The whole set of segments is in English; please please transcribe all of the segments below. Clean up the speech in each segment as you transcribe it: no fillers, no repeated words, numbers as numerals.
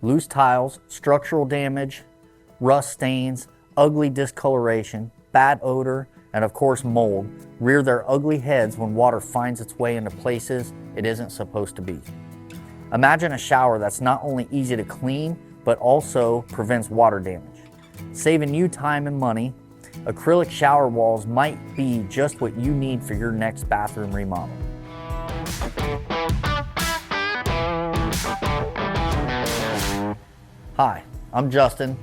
Loose tiles, structural damage, rust stains, ugly discoloration, bad odor, and of course mold rear their ugly heads when water finds its way into places it isn't supposed to be. Imagine a shower that's not only easy to clean, but also prevents water damage. Saving you time and money, acrylic shower walls might be just what you need for your next bathroom remodel. Hi, I'm Justin,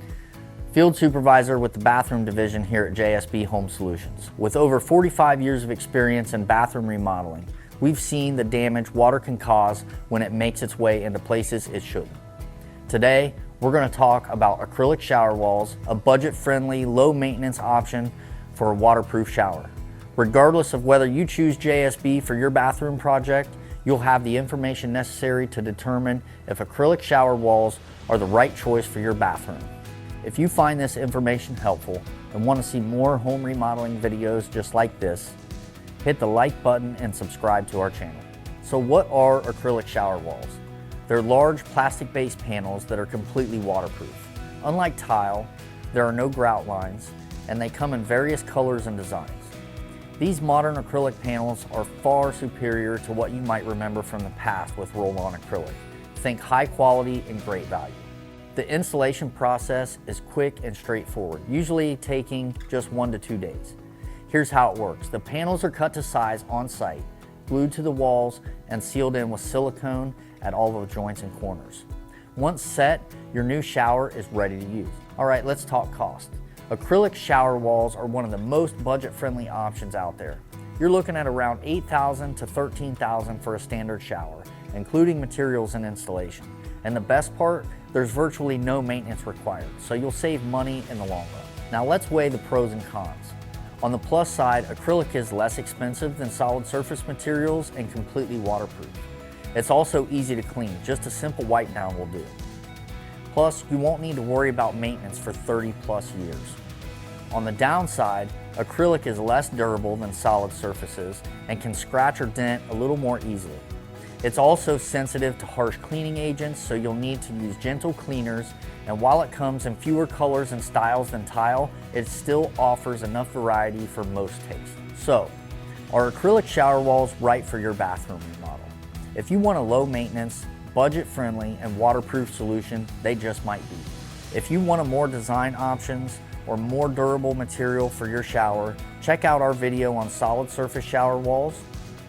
Field Supervisor with the Bathroom Division here at JSB Home Solutions. With over 45 years of experience in bathroom remodeling, we've seen the damage water can cause when it makes its way into places it shouldn't. Today, we're going to talk about acrylic shower walls, a budget-friendly, low-maintenance option for a waterproof shower. Regardless of whether you choose JSB for your bathroom project, you'll have the information necessary to determine if acrylic shower walls are the right choice for your bathroom. If you find this information helpful and want to see more home remodeling videos just like this, hit the like button and subscribe to our channel. So what are acrylic shower walls? They're large plastic-based panels that are completely waterproof. Unlike tile, there are no grout lines, and they come in various colors and designs. These modern acrylic panels are far superior to what you might remember from the past with roll-on acrylic. Think high quality and great value. The installation process is quick and straightforward, usually taking just 1 to 2 days. Here's how it works. The panels are cut to size on site, glued to the walls, and sealed in with silicone at all the joints and corners. Once set, your new shower is ready to use. All right, let's talk cost. Acrylic shower walls are one of the most budget-friendly options out there. You're looking at around $8,000 to $13,000 for a standard shower, including materials and installation. And the best part, there's virtually no maintenance required, so you'll save money in the long run. Now let's weigh the pros and cons. On the plus side, acrylic is less expensive than solid surface materials and completely waterproof. It's also easy to clean, just a simple wipe down will do. Plus, you won't need to worry about maintenance for 30 plus years. On the downside, acrylic is less durable than solid surfaces and can scratch or dent a little more easily. It's also sensitive to harsh cleaning agents, so you'll need to use gentle cleaners, and while it comes in fewer colors and styles than tile, it still offers enough variety for most tastes. So, are acrylic shower walls right for your bathroom remodel? If you want a low maintenance, budget-friendly, and waterproof solution, they just might be. If you want a more design options or more durable material for your shower, check out our video on solid surface shower walls.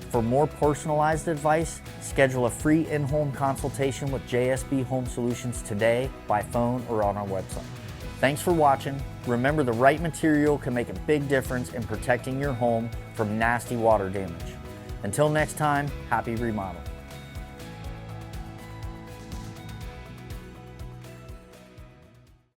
For more personalized advice, schedule a free in-home consultation with JSB Home Solutions today by phone or on our website. Thanks for watching. Remember, the right material can make a big difference in protecting your home from nasty water damage. Until next time, happy remodeling.